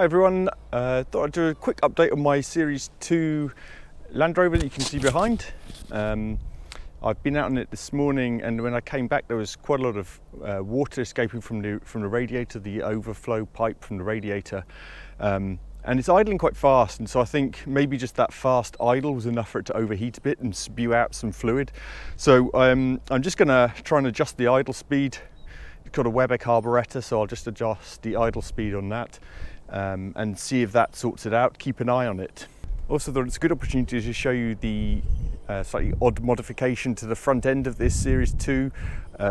Hi everyone, thought I'd do a quick update on my Series II Land Rover that you can see behind. I've been out on it this morning, and when I came back there was quite a lot of water escaping from the radiator, the overflow pipe from the radiator, and it's idling quite fast, and so I think maybe just that fast idle was enough for it to overheat a bit and spew out some fluid. So I'm just going to try and adjust the idle speed. It's got a Weber carburetor, so I'll just adjust the idle speed on that. And see if that sorts it out. Keep an eye on it. Also thought it's a good opportunity to show you the slightly odd modification to the front end of this Series 2,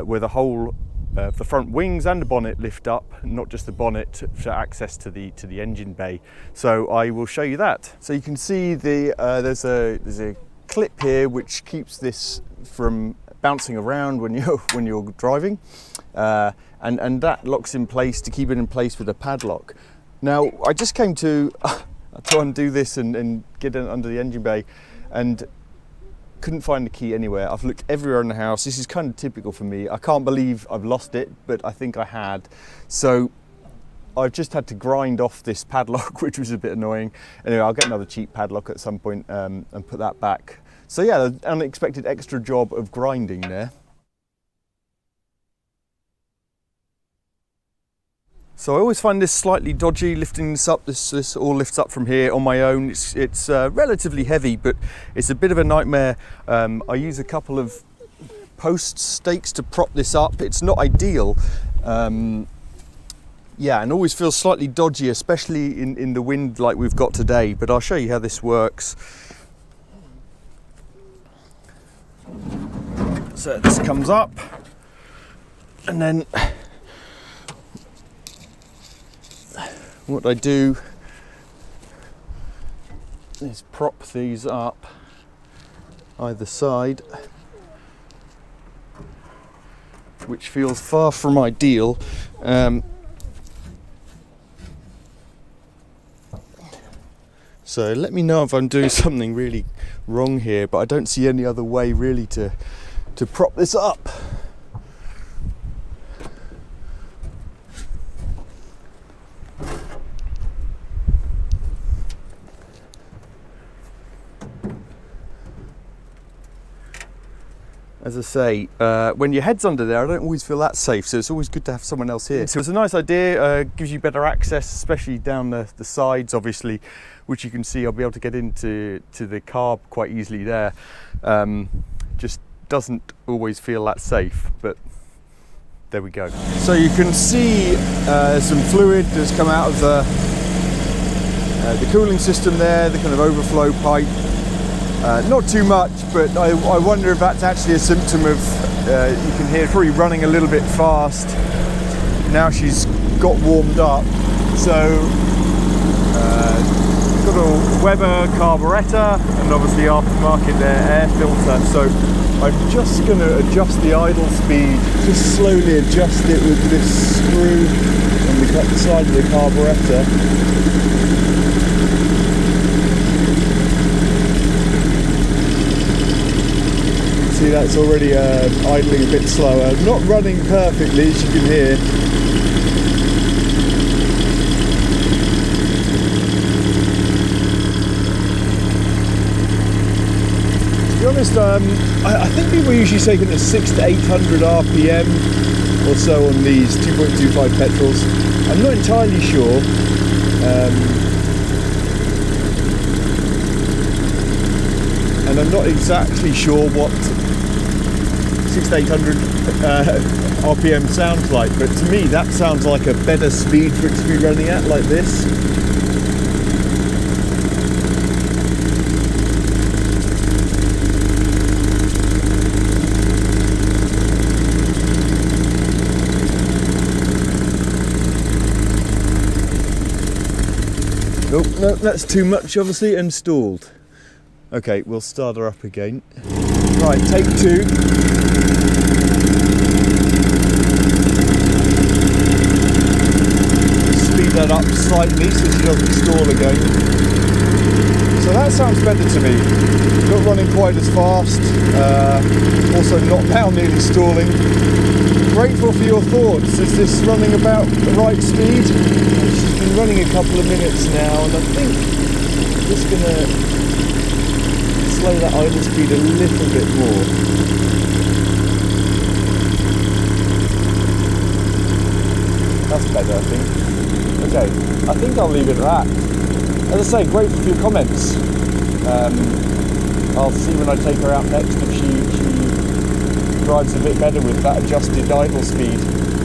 where the whole the front wings and the bonnet lift up, not just the bonnet, for access to the engine bay. So I will show you that. So you can see there's a clip here which keeps this from bouncing around when you're driving, and that locks in place to keep it in place with a padlock. Now, I just came to undo this and get it under the engine bay, and couldn't find the key anywhere. I've looked everywhere in the house. This is kind of typical for me. I can't believe I've lost it, but I think I had. So I've just had to grind off this padlock, which was a bit annoying. Anyway, I'll get another cheap padlock at some point and put that back. So yeah, the unexpected extra job of grinding there. So I always find this slightly dodgy, lifting this up. This all lifts up from here on my own. It's relatively heavy, but it's a bit of a nightmare. I use a couple of post stakes to prop this up. It's not ideal. Yeah, and always feels slightly dodgy, especially in the wind like we've got today. But I'll show you how this works. So this comes up, and then what I do is prop these up either side, which feels far from ideal. So let me know if I'm doing something really wrong here, but I don't see any other way really to prop this up. As I say, when your head's under there, I don't always feel that safe, so it's always good to have someone else here. So it's a nice idea, gives you better access, especially down the sides, obviously, which you can see I'll be able to get into the carb quite easily there. Just doesn't always feel that safe, but there we go. So you can see some fluid that's come out of the cooling system there, the kind of overflow pipe. Not too much, but I wonder if that's actually a symptom of, you can hear probably running a little bit fast. Now she's got warmed up. So, got a Weber carburetor and obviously aftermarket air filter. So I'm just going to adjust the idle speed, just slowly adjust it with this screw on the side of the carburetor. See, that's already idling a bit slower. Not running perfectly, as you can hear. To be honest, I think people usually say kind of 600 to 800 RPM or so on these 2.25 petrols. I'm not entirely sure. And I'm not exactly sure what 600 to 800 RPM sounds like, but to me that sounds like a better speed for it to be running at, like this. Oh, no, that's too much, obviously, and stalled. Okay, we'll start her up again. Right, take two. Speed that up slightly so she doesn't stall again. So that sounds better to me. Not running quite as fast, also not now nearly stalling. Grateful for your thoughts. Is this running about the right speed? been running a couple of minutes now, and I think I'm just going to slow that idle speed a little bit more. That's better, I think. Okay, I think I'll leave it at that. As I say, grateful for your comments. I'll see when I take her out next if she drives a bit better with that adjusted idle speed.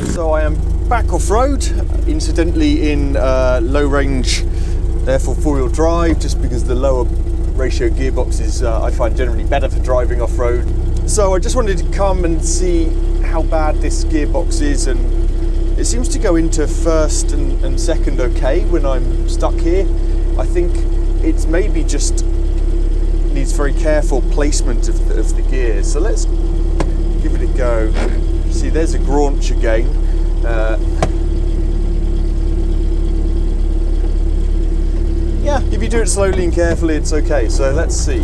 So I am back off-road, incidentally in low range, therefore four-wheel drive, just because the lower ratio gearbox is I find generally better for driving off-road. So I just wanted to come and see how bad this gearbox is, and it seems to go into first and second okay when I'm stuck here. I think it's maybe just needs very careful placement of the gears. So let's give it a go. See, there's a graunch again. Yeah, if you do it slowly and carefully, it's okay. So let's see.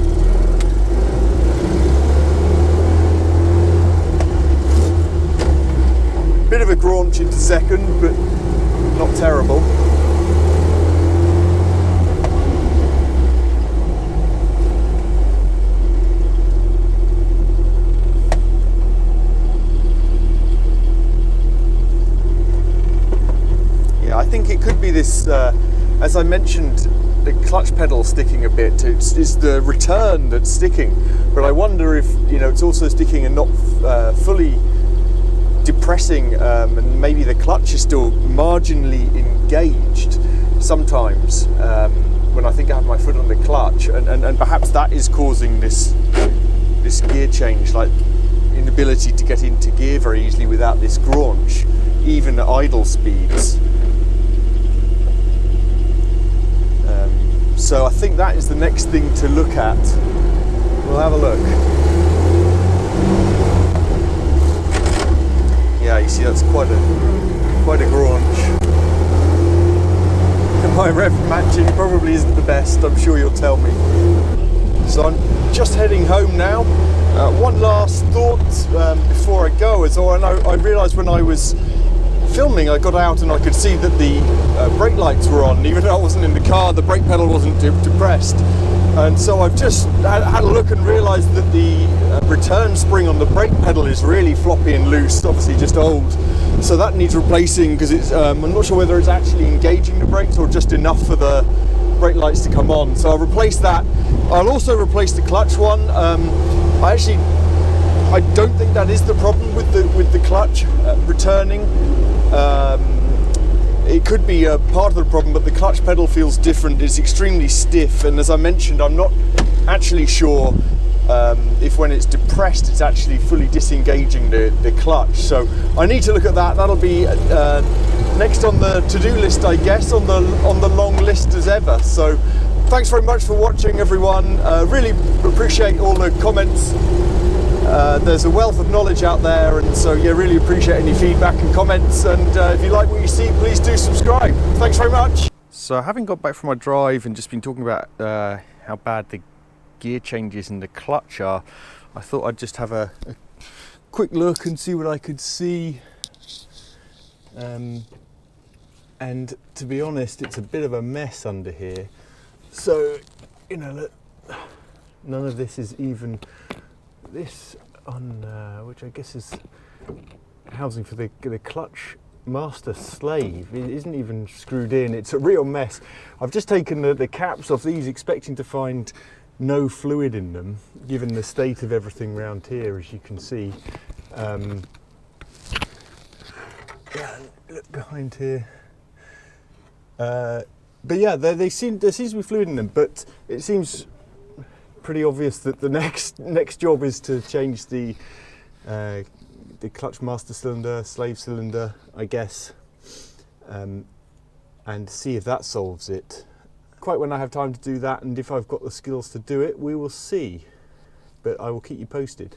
Bit of a graunch into second, but not terrible. Yeah, I think it could be this, as I mentioned, the clutch pedal sticking a bit. It's the return that's sticking, but I wonder if, you know, it's also sticking and not fully depressing, and maybe the clutch is still marginally engaged sometimes when I think I have my foot on the clutch, and perhaps that is causing this gear change, like inability to get into gear very easily without this graunch, even at idle speeds. So I think that is the next thing to look at. We'll have a look. Yeah, you see that's quite a graunch. And my rev matching probably isn't the best, I'm sure you'll tell me. So I'm just heading home now. One last thought before I go is, I realised when I was filming, I got out and I could see that the brake lights were on. Even though I wasn't in the car, the brake pedal wasn't depressed. And so I've just had a look and realised that the return spring on the brake pedal is really floppy and loose, obviously just old. So that needs replacing, because it's I'm not sure whether it's actually engaging the brakes or just enough for the brake lights to come on. So I'll replace that. I'll also replace the clutch one. I don't think that is the problem with the clutch returning. It could be a part of the problem, but the clutch pedal feels different. It's extremely stiff, and as I mentioned, I'm not actually sure if when it's depressed it's actually fully disengaging the clutch. So I need to look at that. That'll be next on the to-do list, I guess, on the long list as ever. So thanks very much for watching, everyone. Really appreciate all the comments. There's a wealth of knowledge out there, and so yeah, really appreciate any feedback and comments, and if you like what you see, please do subscribe. Thanks very much. So having got back from my drive and just been talking about how bad the gear changes and the clutch are, I thought I'd just have a quick look and see what I could see, and to be honest, it's a bit of a mess under here. So, you know, look, none of this is even this on which I guess is housing for the clutch master slave. It isn't even screwed in. It's a real mess. I've just taken the caps off these, expecting to find no fluid in them, given the state of everything around here, as you can see. Yeah, look behind here. But yeah, there seems to be fluid in them, but it seems pretty obvious that the next job is to change the clutch master cylinder, slave cylinder, I guess, and see if that solves it. Quite when I have time to do that, and if I've got the skills to do it, we will see. But I will keep you posted.